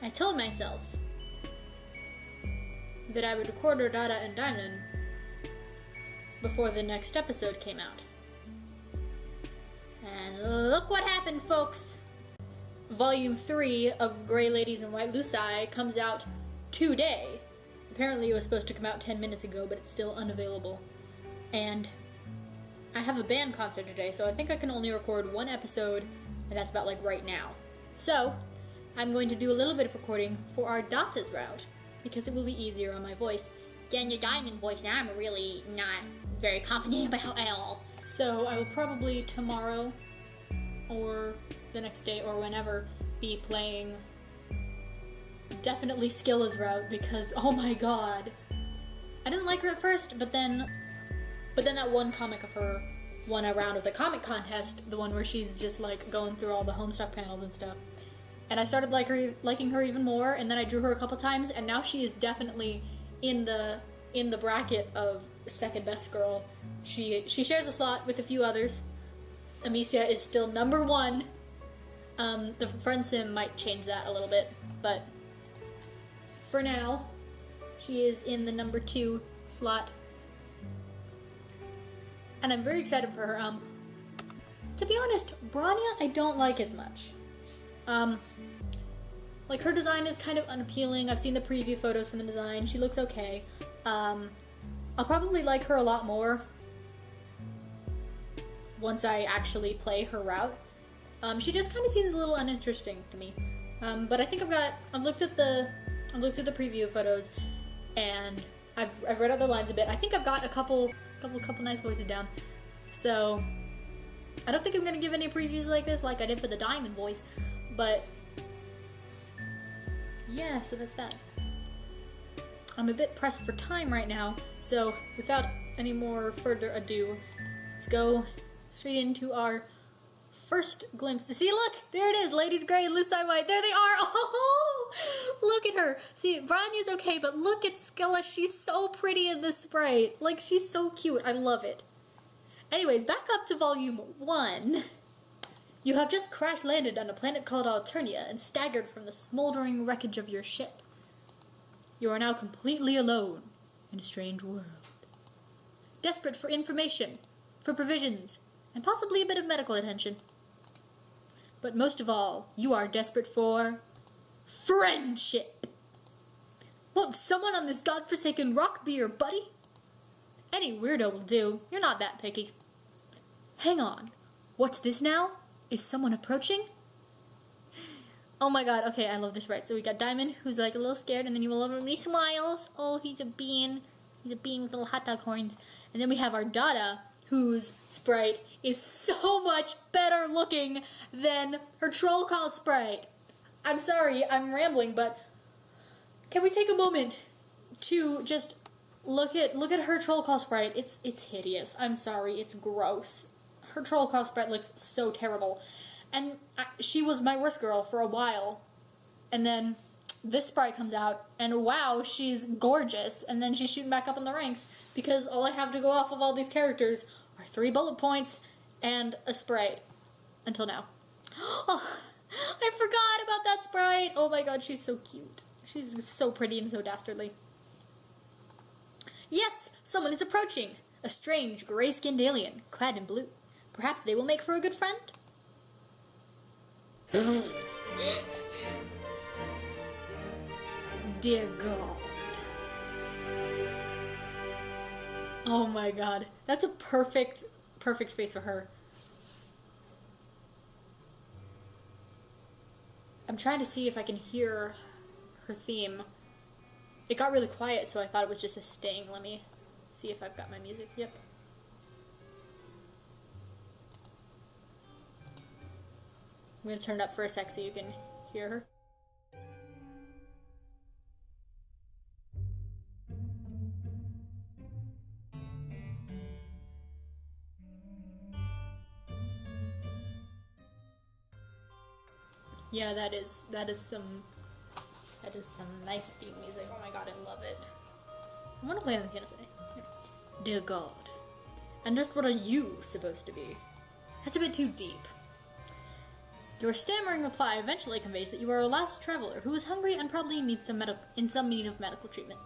I told myself that I would record her Dada and Diamond before the next episode came out. And look what happened, folks! Volume 3 of Grey Ladies and White Lucii comes out today. Apparently it was supposed to come out 10 minutes ago, but it's still unavailable. And I have a band concert today, so I think I can only record one episode, and that's about like right now. So, I'm going to do a little bit of recording for our Data's route, because it will be easier on my voice than the Diamond voice that I'm really not very confident about at all. So I will probably tomorrow, or the next day, or whenever, be playing definitely Skilla's route, because oh my god. I didn't like her at first, but then that one comic of her won a round of the comic contest, the one where she's just like going through all the Homestuck panels and stuff. And I started liking her even more, and then I drew her a couple times, and now she is definitely in the bracket of second best girl. She shares a slot with a few others. Amicia is still number 1. The Friendsim might change that a little bit, but for now, she is in the number 2 slot. And I'm very excited for her. To be honest, Branya I don't like as much. Like, her design is kind of unappealing. I've seen the preview photos from the design. She looks okay. I'll probably like her a lot more once I actually play her route. She just kind of seems a little uninteresting to me. But I think I've looked at the preview photos, and I've read out the lines a bit. I think I've got a couple nice voices down. So I don't think I'm gonna give any previews like this, like I did for the Diamond voice. But yeah, so that's that. I'm a bit pressed for time right now, so without any more further ado, let's go straight into our first glimpse. See, look! There it is! Ladies Grey and Lucii White. There they are! Oh! Look at her! See, Branya's okay, but look at Skilla. She's so pretty in this sprite. Like, she's so cute. I love it. Anyways, back up to Volume 1. You have just crash-landed on a planet called Alternia and staggered from the smoldering wreckage of your ship. You are now completely alone in a strange world. Desperate for information, for provisions, and possibly a bit of medical attention. But most of all, you are desperate for friendship. Won't someone on this godforsaken rock be your buddy? Any weirdo will do. You're not that picky. Hang on. What's this now? Is someone approaching? Oh my god, okay, I love this, right? So we got Diamond, who's like a little scared, and then you will love him when he smiles. Oh, he's a bean. He's a bean with little hot dog horns. And then we have our Dada, whose sprite is so much better looking than her troll call sprite. I'm sorry, I'm rambling, but can we take a moment to just look at her troll call sprite? It's hideous. I'm sorry, it's gross. Her troll call sprite looks so terrible. And she was my worst girl for a while. And then this sprite comes out, and wow, she's gorgeous. And then she's shooting back up in the ranks, because all I have to go off of all these characters are 3 bullet points and a sprite. Until now. Oh, I forgot about that sprite. Oh my god, she's so cute. She's so pretty and so dastardly. Yes, someone is approaching. A strange, gray-skinned alien, clad in blue. Perhaps they will make for a good friend? Dear God. Oh my god. That's a perfect face for her. I'm trying to see if I can hear her theme. It got really quiet, so I thought it was just a sting. Let me see if I've got my music. Yep. I'm gonna turn it up for a sec so you can hear her. Yeah, that is some nice theme music. Oh my god, I love it. I want to play on the piano today. Dear God. And just what are you supposed to be? That's a bit too deep. Your stammering reply eventually conveys that you are a last traveler who is hungry and probably needs some need of medical treatment.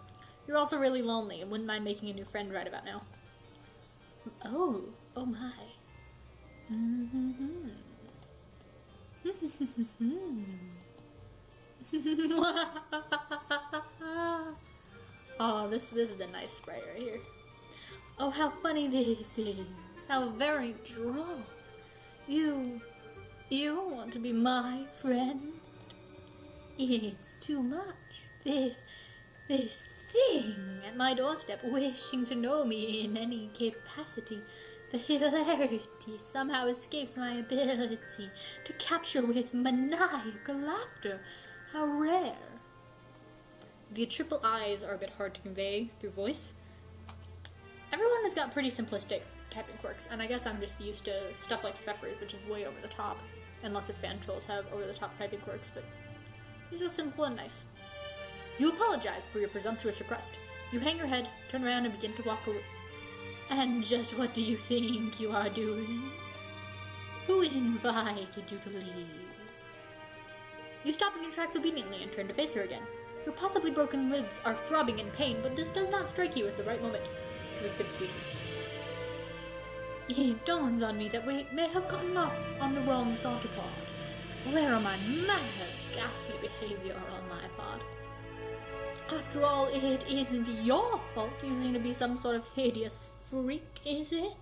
You're also really lonely and wouldn't mind making a new friend right about now. Oh my. Oh, this is a nice sprite right here. Oh, how funny this is. How very droll. You want to be my friend? It's too much. This thing at my doorstep wishing to know me in any capacity. The hilarity somehow escapes my ability to capture with maniacal laughter. How rare. The triple I's are a bit hard to convey through voice. Everyone has got pretty simplistic typing quirks, and I guess I'm just used to stuff like Pfeffer's, which is way over the top, and lots of fan trolls have over-the-top typing quirks, but these are simple and nice. You apologize for your presumptuous request. You hang your head, turn around, and begin to walk away. And just what do you think you are doing? Who invited you to leave? You stop in your tracks obediently and turn to face her again. Your possibly broken ribs are throbbing in pain, but this does not strike you as the right moment to exhibit weakness. It dawns on me that we may have gotten off on the wrong sauropod. Where are my manners? Ghastly behavior on my part. After all, it isn't your fault you seem to be some sort of hideous freak, is it?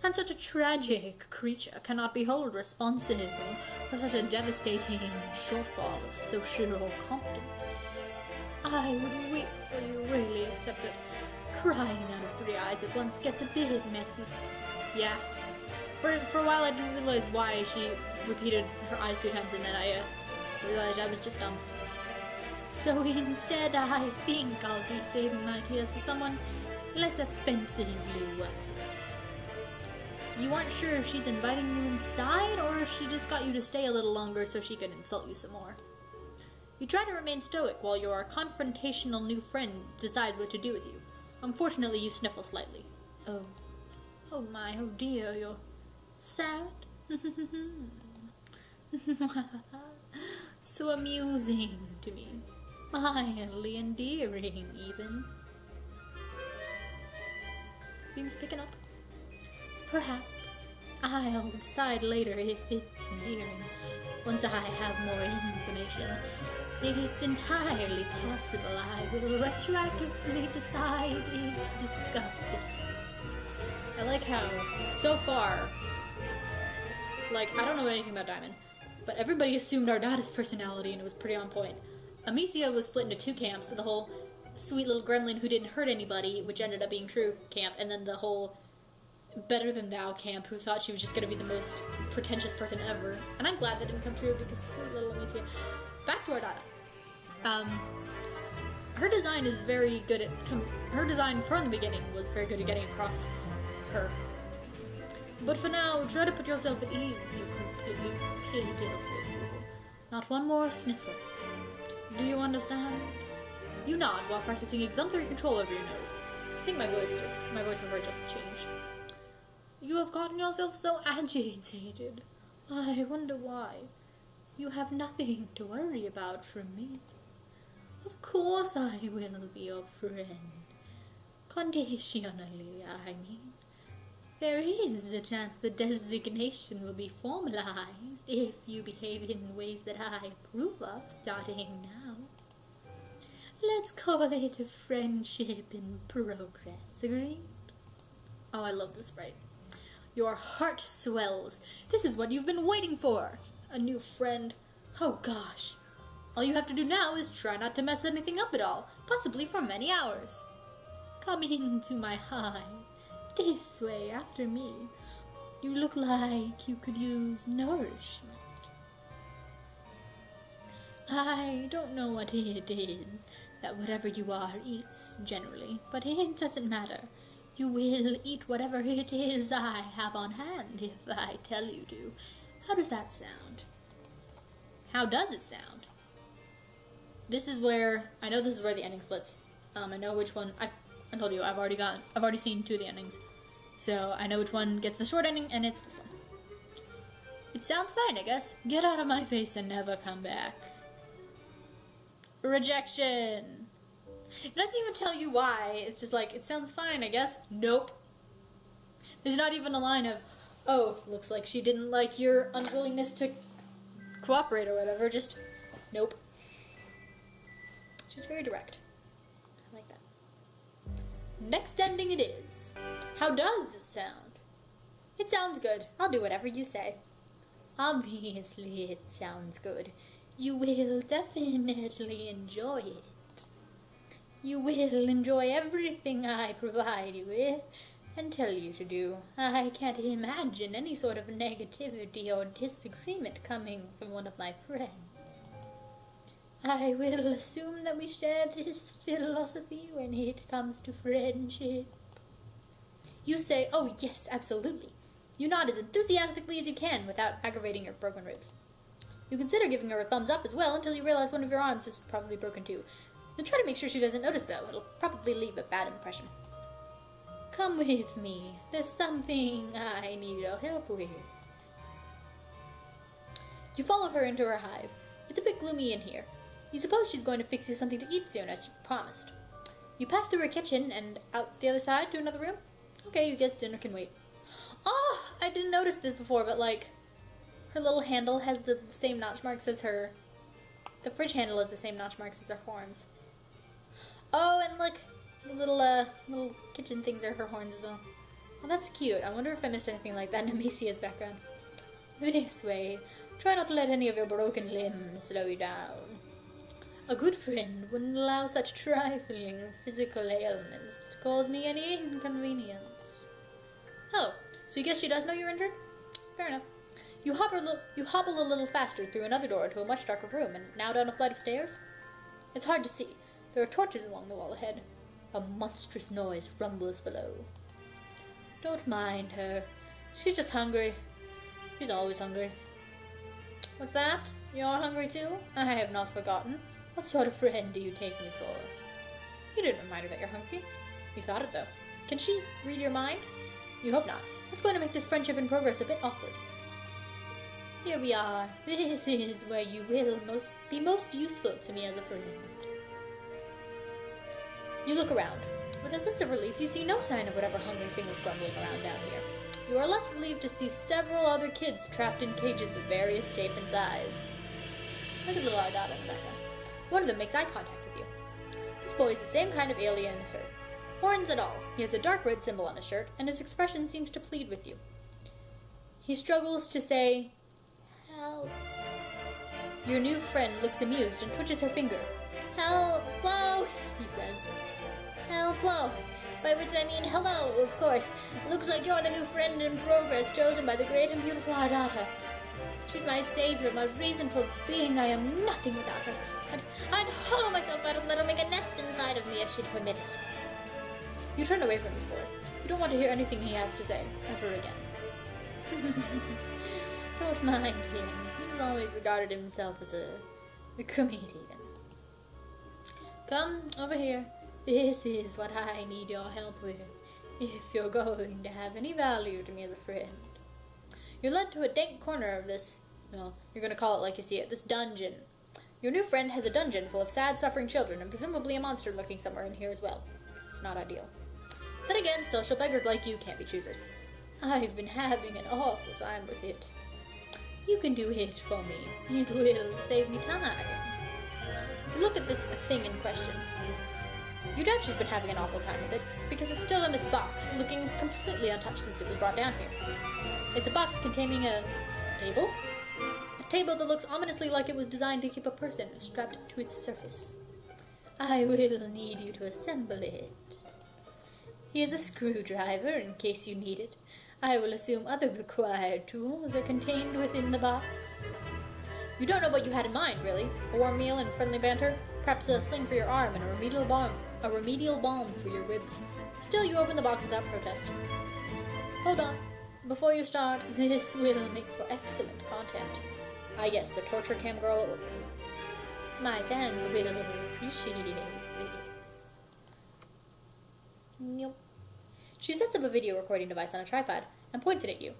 And such a tragic creature cannot be held responsible for such a devastating shortfall of social competence. I would weep for you, really, except that crying out of 3 eyes at once gets a bit messy. Yeah. For a while I didn't realize why she repeated her eyes 3 times, and then I realized I was just dumb. So instead I think I'll be saving my tears for someone less offensively worthless. You aren't sure if she's inviting you inside, or if she just got you to stay a little longer so she could insult you some more. You try to remain stoic while your confrontational new friend decides what to do with you. Unfortunately, you sniffle slightly. Oh my, oh dear, you're sad? So amusing to me. Mildly endearing, even. Things picking up. Perhaps. I'll decide later if it's endearing, once I have more information. It's entirely possible I will retroactively decide it's disgusting. I like how, so far, like, I don't know anything about Diamond, but everybody assumed Ardada's personality and it was pretty on point. Amicia was split into 2 camps, the whole sweet little gremlin who didn't hurt anybody, which ended up being true, camp, and then the whole better than thou camp who thought she was just going to be the most pretentious person ever. And I'm glad that didn't come true because sweet little Amicia. Back to Ardada. Her design is very good at, her design from the beginning was very good at getting across her. But for now, try to put yourself at ease, you completely pitiful fool. Not one more sniffle. Do you understand? You nod while practicing exemplary control over your nose. I think my voice and her just changed. You have gotten yourself so agitated. I wonder why. You have nothing to worry about from me. Of course I will be your friend. Conditionally, I mean. There is a chance the designation will be formalized if you behave in ways that I approve of starting now. Let's call it a friendship in progress, agreed? Oh, I love this sprite. Your heart swells. This is what you've been waiting for. A new friend. Oh gosh. All you have to do now is try not to mess anything up at all, possibly for many hours. Come into my hive. This way, after me. You look like you could use nourishment. I don't know what it is that whatever you are eats, generally, but it doesn't matter. You will eat whatever it is I have on hand if I tell you to. How does that sound? How does it sound? This is where, I know this is where the ending splits. I know which one, I told you, I've already seen 2 of the endings. So I know which one gets the short ending, and it's this one. It sounds fine, I guess. Get out of my face and never come back. Rejection. It doesn't even tell you why. It's just like, it sounds fine, I guess. Nope. There's not even a line of, oh, looks like she didn't like your unwillingness to cooperate or whatever. Just, nope. She's very direct. I like that. Next ending it is. How does it sound? It sounds good. I'll do whatever you say. Obviously it sounds good. You will definitely enjoy it. You will enjoy everything I provide you with and tell you to do. I can't imagine any sort of negativity or disagreement coming from one of my friends. I will assume that we share this philosophy when it comes to friendship. You say, oh yes, absolutely. You nod as enthusiastically as you can without aggravating your broken ribs. You consider giving her a thumbs up as well until you realize one of your arms is probably broken too. You'll try to make sure she doesn't notice though. It'll probably leave a bad impression. Come with me. There's something I need your help with. You follow her into her hive. It's a bit gloomy in here. You suppose she's going to fix you something to eat soon, as she promised. You pass through her kitchen and out the other side to another room. Okay, you guess dinner can wait. Oh, I didn't notice this before, but like, her little handle has the same notch marks as her... The fridge handle has the same notch marks as her horns. Oh, and look, the little kitchen things are her horns as well. Oh, that's cute. I wonder if I missed anything like that in Amicia's background. This way. Try not to let any of your broken limbs slow you down. A good friend wouldn't allow such trifling physical ailments to cause me any inconvenience. Oh, so you guess she does know you're injured? Fair enough. You hobble a little faster through another door to a much darker room, and now down a flight of stairs. It's hard to see. There are torches along the wall ahead. A monstrous noise rumbles below. Don't mind her. She's just hungry. She's always hungry. What's that? You're hungry too? I have not forgotten. What sort of friend do you take me for? You didn't remind her that you're hungry. You thought it though. Can she read your mind? You hope not. That's going to make this friendship in progress a bit awkward. Here we are. This is where you will be most useful to me as a friend. You look around. With a sense of relief, you see no sign of whatever hungry thing is grumbling around down here. You are less relieved to see several other kids trapped in cages of various shape and size. Look at the little Ardata in the background. One of them makes eye contact with you. This boy is the same kind of alien shirt. Horns and all. He has a dark red symbol on his shirt, and his expression seems to plead with you. He struggles to say, help. Your new friend looks amused and twitches her finger. Hello, he says. Hello, by which I mean hello, of course. Looks like you're the new friend in progress chosen by the great and beautiful Ardata. She's my savior, my reason for being. I am nothing without her. I'd hollow myself out and let her make a nest inside of me if she'd permit it. You turn away from this boy. You don't want to hear anything he has to say, ever again. Don't mind him. He's always regarded himself as a comedian. Come, over here. This is what I need your help with, if you're going to have any value to me as a friend. You're led to a dank corner of this, well, you're going to call it like you see it, this dungeon. Your new friend has a dungeon full of sad, suffering children, and presumably a monster lurking somewhere in here as well. It's not ideal. Then again, social beggars like you can't be choosers. I've been having an awful time with it. You can do it for me. It will save me time. You look at this thing in question. You doubt she's been having an awful time with it, because it's still in its box, looking completely untouched since it was brought down here. It's a box containing a table? A table that looks ominously like it was designed to keep a person strapped to its surface. I will need you to assemble it. Here's a screwdriver in case you need it. I will assume other required tools are contained within the box. You don't know what you had in mind, really. A warm meal and friendly banter? Perhaps a sling for your arm and a remedial balm for your ribs. Still, you open the box without protest. Hold on. Before you start, this will make for excellent content. Ah yes, the torture cam girl at work. My fans will appreciate this. Nope. She sets up a video recording device on a tripod and points it at you.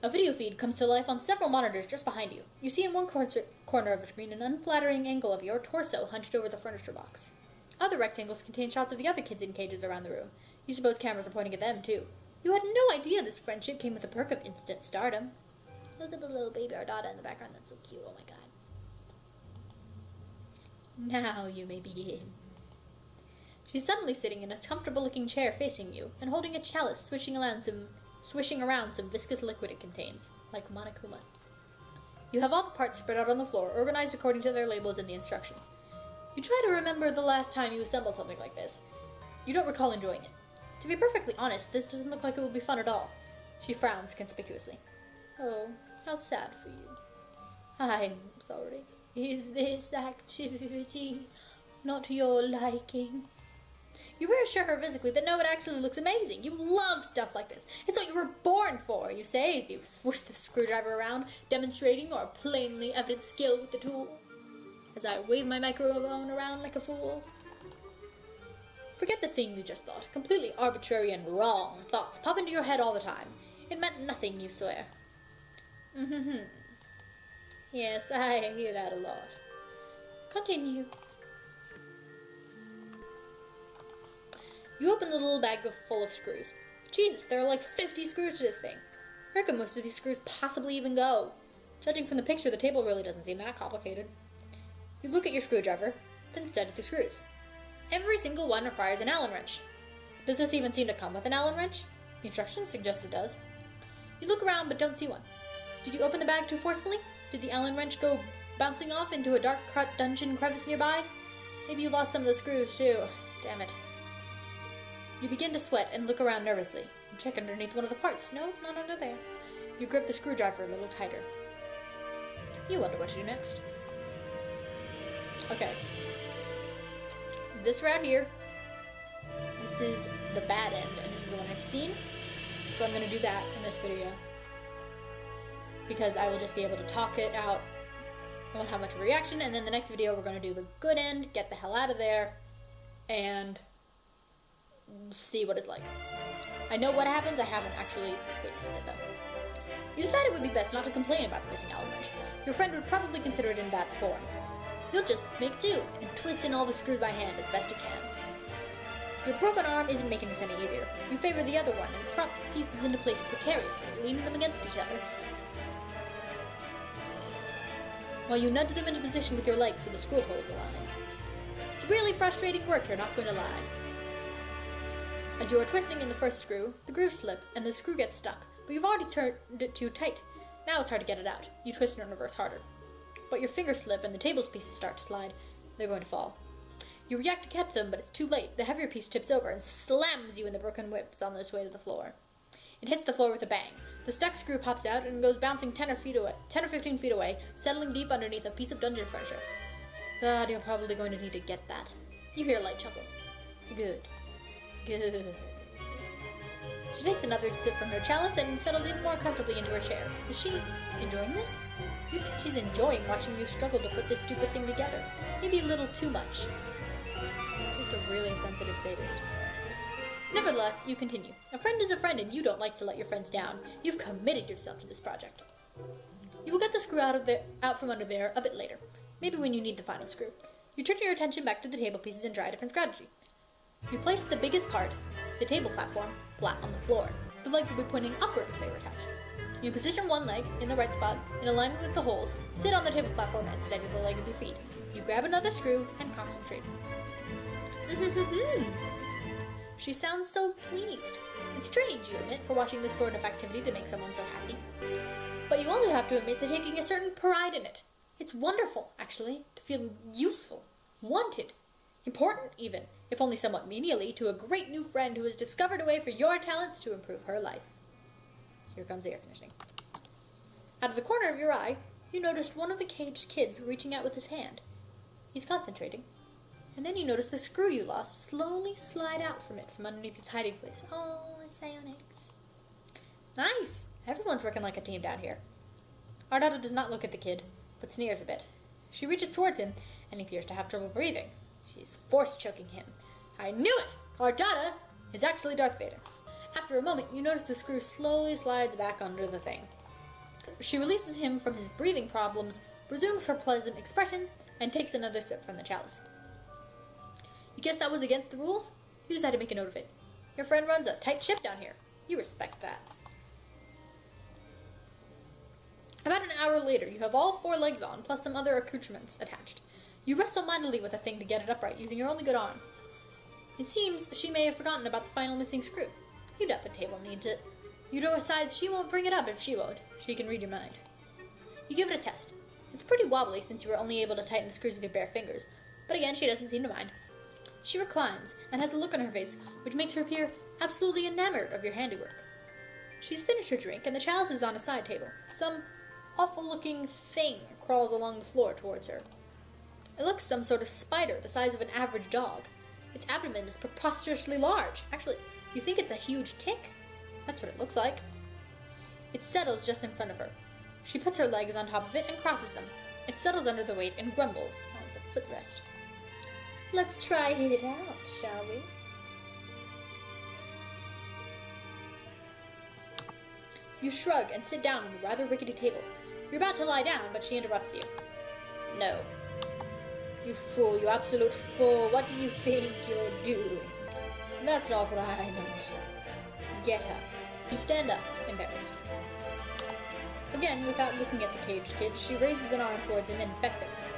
A video feed comes to life on several monitors just behind you. You see in one corner of the screen an unflattering angle of your torso hunched over the furniture box. Other rectangles contain shots of the other kids in cages around the room. You suppose cameras are pointing at them, too. You had no idea this friendship came with the perk of instant stardom. Look at the little baby Ardata in the background. That's so cute. Oh my god. Now you may begin. She's suddenly sitting in a comfortable-looking chair facing you and holding a chalice, swishing around some viscous liquid it contains, like Monokuma. You have all the parts spread out on the floor, organized according to their labels in the instructions. You try to remember the last time you assembled something like this. You don't recall enjoying it. To be perfectly honest, this doesn't look like it will be fun at all. She frowns conspicuously. Oh, how sad for you. I'm sorry. Is this activity not your liking? You reassure her physically that no, it actually looks amazing. You love stuff like this. It's what you were born for, you say, as you swoosh the screwdriver around, demonstrating your plainly evident skill with the tool. As I wave my microphone around like a fool. Forget the thing you just thought. Completely arbitrary and wrong thoughts pop into your head all the time. It meant nothing, you swear. Yes, I hear that a lot. Continue. You open the little bag full of screws. Jesus, there are like 50 screws to this thing. Where can most of these screws possibly even go? Judging from the picture, the table really doesn't seem that complicated. You look at your screwdriver, then study the screws. Every single one requires an Allen wrench. Does this even seem to come with an Allen wrench? The instructions suggest it does. You look around but don't see one. Did you open the bag too forcefully? Did the Allen wrench go bouncing off into a dark dungeon crevice nearby? Maybe you lost some of the screws too. Damn it. You begin to sweat and look around nervously. You check underneath one of the parts. No, it's not under there. You grip the screwdriver a little tighter. You wonder what to do next. Okay. This right here, this is the bad end, and this is the one I've seen. So I'm going to do that in this video. Because I will just be able to talk it out. I won't have much of a reaction, and then the next video we're going to do the good end, get the hell out of there, and see what it's like. I know what happens, I haven't actually witnessed it though. You decide it would be best not to complain about the missing Allen wrench. Your friend would probably consider it in bad form. You'll just make do and twist in all the screws by hand as best you can. Your broken arm isn't making this any easier. You favor the other one and prop pieces into place precariously, leaning them against each other, while you nudge them into position with your legs so the screw holes align. It's really frustrating work, you're not going to lie. As you are twisting in the first screw, the grooves slip and the screw gets stuck, but you've already turned it too tight. Now it's hard to get it out. You twist it in reverse harder. But your fingers slip and the table pieces start to slide. They're going to fall. You react to catch them, but it's too late. The heavier piece tips over and slams you in the broken whips on its way to the floor. It hits the floor with a bang. The stuck screw pops out and goes bouncing 10 or 15 feet away, settling deep underneath a piece of dungeon furniture. God, you're probably going to need to get that. You hear a light chuckle. Good. Good. She takes another sip from her chalice and settles in more comfortably into her chair. Is she enjoying this? You think she's enjoying watching you struggle to put this stupid thing together. Maybe a little too much. Just a really sensitive sadist. Nevertheless, you continue. A friend is a friend and you don't like to let your friends down. You've committed yourself to this project. You will get the screw out from under there a bit later. Maybe when you need the final screw. You turn your attention back to the table pieces and try a different strategy. You place the biggest part, the table platform, flat on the floor. The legs will be pointing upward if they were attached. You position one leg in the right spot, in alignment with the holes, sit on the table platform and steady the leg with your feet. You grab another screw and concentrate. She sounds so pleased. It's strange, you admit, for watching this sort of activity to make someone so happy. But you also have to admit to taking a certain pride in it. It's wonderful, actually, to feel useful, wanted, important even, if only somewhat menially, to a great new friend who has discovered a way for your talents to improve her life. Here comes the air conditioning. Out of the corner of your eye, you noticed one of the caged kids reaching out with his hand. He's concentrating. And then you notice the screw you lost slowly slide out from it from underneath its hiding place. Oh, psionics. Nice! Everyone's working like a team down here. Ardata does not look at the kid, but sneers a bit. She reaches towards him, and he appears to have trouble breathing. She's force-choking him. I knew it! Ardata is actually Darth Vader. After a moment, you notice the screw slowly slides back under the thing. She releases him from his breathing problems, resumes her pleasant expression, and takes another sip from the chalice. You guess that was against the rules? You just had to make a note of it. Your friend runs a tight ship down here. You respect that. About an hour later, you have all 4 legs on, plus some other accoutrements attached. You wrestle mightily with a thing to get it upright, using your only good arm. It seems she may have forgotten about the final missing screw. You doubt the table needs it. You decide she won't bring it up if she won't. She can read your mind. You give it a test. It's pretty wobbly since you were only able to tighten the screws with your bare fingers, but again, she doesn't seem to mind. She reclines and has a look on her face which makes her appear absolutely enamored of your handiwork. She's finished her drink and the chalice is on a side table. Some awful-looking thing crawls along the floor towards her. It looks some sort of spider the size of an average dog. Its abdomen is preposterously large. Actually, you think it's a huge tick? That's what it looks like. It settles just in front of her. She puts her legs on top of it and crosses them. It settles under the weight and grumbles. Oh, it's a footrest. Let's try it out, shall we? You shrug and sit down on the rather rickety table. You're about to lie down, but she interrupts you. No. You fool, you absolute fool. What do you think you're doing? That's not what I meant. Get up. You stand up, embarrassed. Again, without looking at the caged kid, she raises an arm towards him and beckons.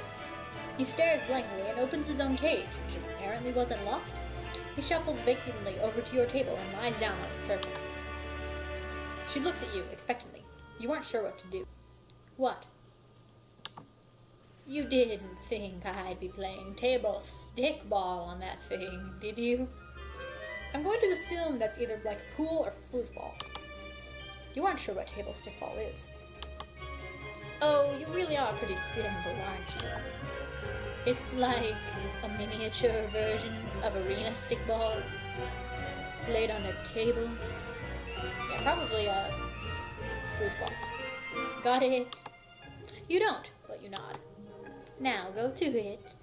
He stares blankly and opens his own cage, which apparently wasn't locked. He shuffles vacantly over to your table and lies down on its surface. She looks at you expectantly. You aren't sure what to do. What? You didn't think I'd be playing table stickball on that thing, did you? I'm going to assume that's either like pool or foosball. You aren't sure what table stickball is. Oh, you really are pretty simple, aren't you? It's like a miniature version of arena stickball, played on a table. Yeah, probably a foosball. Got it? You don't, but you nod. Now go to it.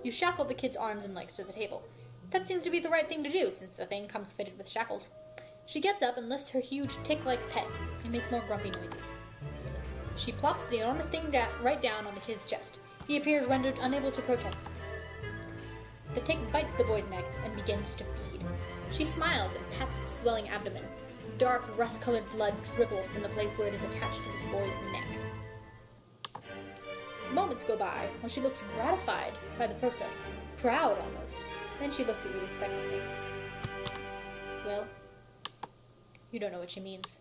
You shackle the kid's arms and legs to the table. That seems to be the right thing to do, since the thing comes fitted with shackles. She gets up and lifts her huge tick-like pet and makes more grumpy noises. She plops the enormous thing right down on the kid's chest. He appears rendered unable to protest. The tick bites the boy's neck and begins to feed. She smiles and pats its swelling abdomen. Dark, rust-colored blood dribbles from the place where it is attached to this boy's neck. Moments go by while she looks gratified by the process, proud almost. Then she looks at you expectantly. Well, you don't know what she means.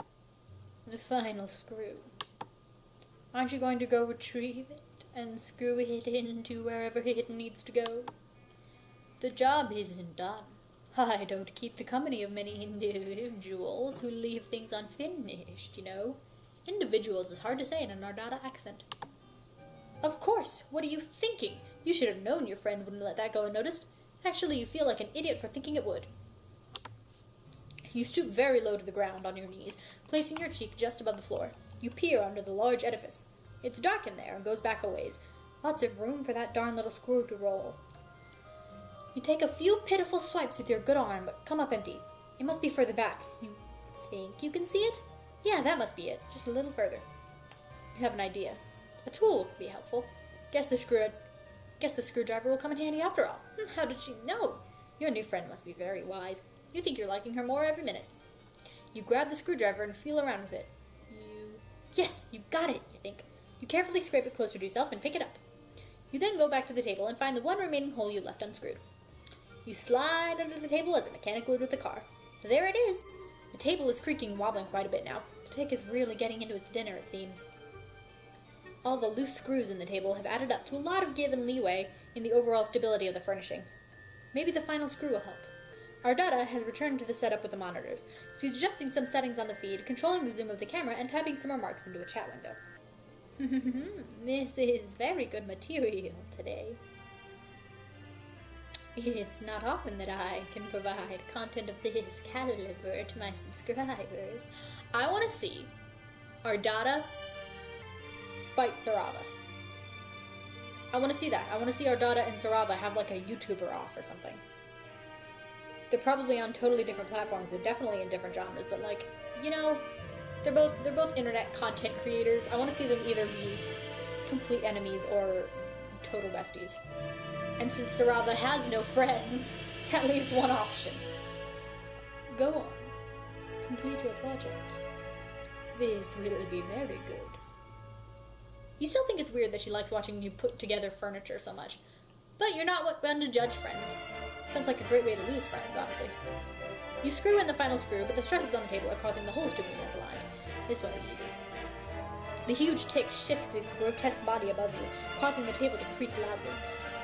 The final screw. Aren't you going to go retrieve it and screw it into wherever it needs to go? The job isn't done. I don't keep the company of many individuals who leave things unfinished, you know. Individuals is hard to say in an Ardata accent. Of course! What are you thinking? You should have known your friend wouldn't let that go unnoticed. Actually, you feel like an idiot for thinking it would. You stoop very low to the ground on your knees, placing your cheek just above the floor. You peer under the large edifice. It's dark in there and goes back a ways. Lots of room for that darn little screw to roll. You take a few pitiful swipes with your good arm, but come up empty. It must be further back. You think you can see it? Yeah, that must be it. Just a little further. You have an idea. A tool could be helpful. Guess the screwdriver will come in handy after all. How did she know? Your new friend must be very wise. You think you're liking her more every minute. You grab the screwdriver and feel around with it. Yes, you got it, you think. You carefully scrape it closer to yourself and pick it up. You then go back to the table and find the one remaining hole you left unscrewed. You slide under the table as a mechanic would with a car. There it is! The table is creaking and wobbling quite a bit now. The tick is really getting into its dinner, it seems. All the loose screws in the table have added up to a lot of give and leeway in the overall stability of the furnishing. Maybe the final screw will help. Ardata has returned to the setup with the monitors. She's adjusting some settings on the feed, controlling the zoom of the camera, and typing some remarks into a chat window. This is very good material today. It's not often that I can provide content of this caliber to my subscribers. I want to see Ardata fight Sarava. I want to see that. I want to see Ardata and Sarava have like a YouTuber off or something. They're probably on totally different platforms. They're definitely in different genres, but like, you know, They're both internet content creators. I want to see them either be complete enemies or total besties. And since Saraba has no friends, that leaves one option. Go on. Complete your project. This will be very good. You still think it's weird that she likes watching you put together furniture so much. But you're not one to judge friends. Sounds like a great way to lose friends, honestly. You screw in the final screw, but the stresses on the table are causing the holes to be misaligned. This won't be easy. The huge tick shifts its grotesque body above you, causing the table to creak loudly.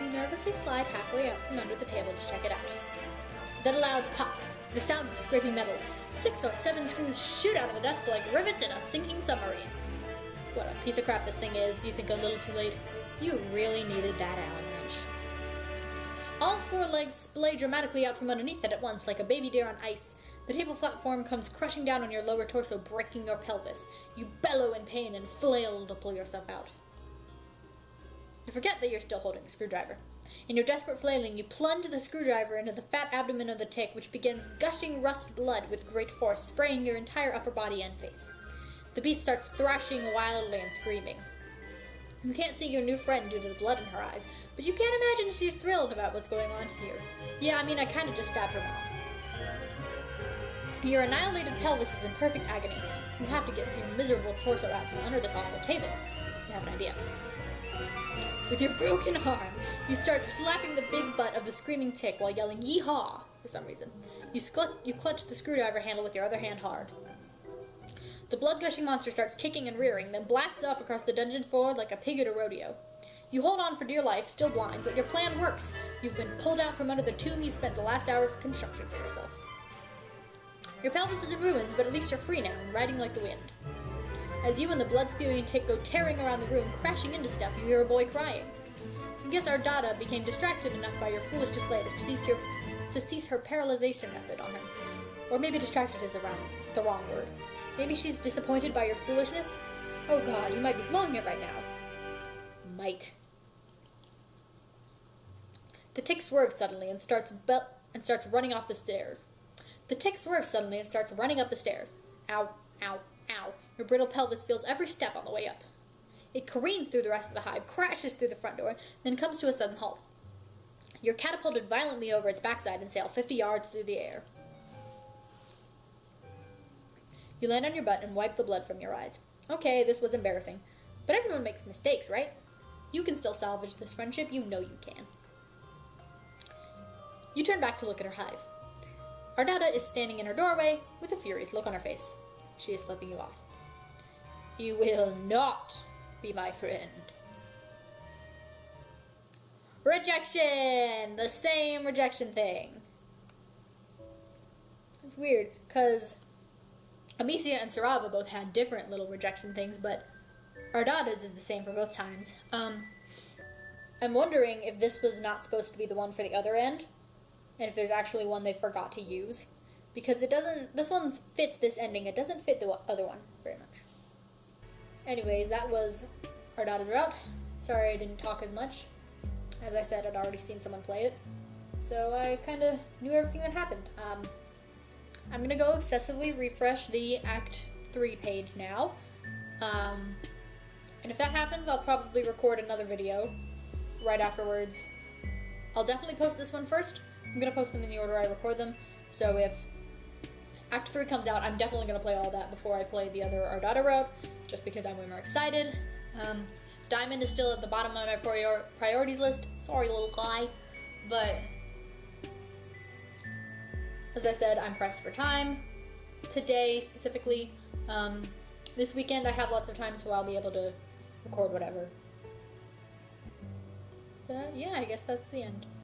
You nervously slide halfway out from under the table to check it out. Then a loud pop, the sound of scraping metal. 6 or 7 screws shoot out of the desk like rivets in a sinking submarine. What a piece of crap this thing is, you think a little too late. You really needed that Allen wrench. All 4 legs splay dramatically out from underneath it at once, like a baby deer on ice. The table platform comes crushing down on your lower torso, breaking your pelvis. You bellow in pain and flail to pull yourself out. You forget that you're still holding the screwdriver. In your desperate flailing, you plunge the screwdriver into the fat abdomen of the tick, which begins gushing rust blood with great force, spraying your entire upper body and face. The beast starts thrashing wildly and screaming. You can't see your new friend due to the blood in her eyes, but you can't imagine she's thrilled about what's going on here. Yeah, I mean, I kind of just stabbed her mom. Your annihilated pelvis is in perfect agony. You have to get your miserable torso out from under this awful table. You have an idea. With your broken arm, you start slapping the big butt of the screaming tick while yelling "Yeehaw!" for some reason. You clutch the screwdriver handle with your other hand hard. The blood-gushing monster starts kicking and rearing, then blasts off across the dungeon floor like a pig at a rodeo. You hold on for dear life, still blind, but your plan works. You've been pulled out from under the tomb you spent the last hour of construction for yourself. Your pelvis is in ruins, but at least you're free now and riding like the wind. As you and the blood-spewing tick go tearing around the room, crashing into stuff, you hear a boy crying. You guess our Dada became distracted enough by your foolish display to cease her paralyzation method on him. Or maybe distracted is the wrong word. Maybe she's disappointed by your foolishness? Oh god, you might be blowing it right now. Might. The tick swerves suddenly and starts running off the stairs. The tick swerves suddenly and starts running up the stairs. Ow, ow, ow. Your brittle pelvis feels every step on the way up. It careens through the rest of the hive, crashes through the front door, then comes to a sudden halt. You're catapulted violently over its backside and sail 50 yards through the air. You land on your butt and wipe the blood from your eyes. Okay, this was embarrassing. But everyone makes mistakes, right? You can still salvage this friendship, you know you can. You turn back to look at her hive. Ardata is standing in her doorway with a furious look on her face. She is slipping you off. You will not be my friend. Rejection! The same rejection thing. It's weird, because Amicia and Saraba both had different little rejection things, but Ardada's is the same for both times. I'm wondering if this was not supposed to be the one for the other end, and if there's actually one they forgot to use, because it doesn't, this one fits this ending, it doesn't fit the other one very much. Anyways, that was Ardada's route. Sorry I didn't talk as much. As I said, I'd already seen someone play it, so I kind of knew everything that happened. I'm going to go obsessively refresh the Act 3 page now, and if that happens, I'll probably record another video right afterwards. I'll definitely post this one first. I'm going to post them in the order I record them, so if Act 3 comes out, I'm definitely going to play all that before I play the other Ardata route, just because I'm way more excited. Diamond is still at the bottom of my priorities list. Sorry, little guy. But as I said, I'm pressed for time. Today, specifically. This weekend, I have lots of time, so I'll be able to record whatever. But yeah, I guess that's the end.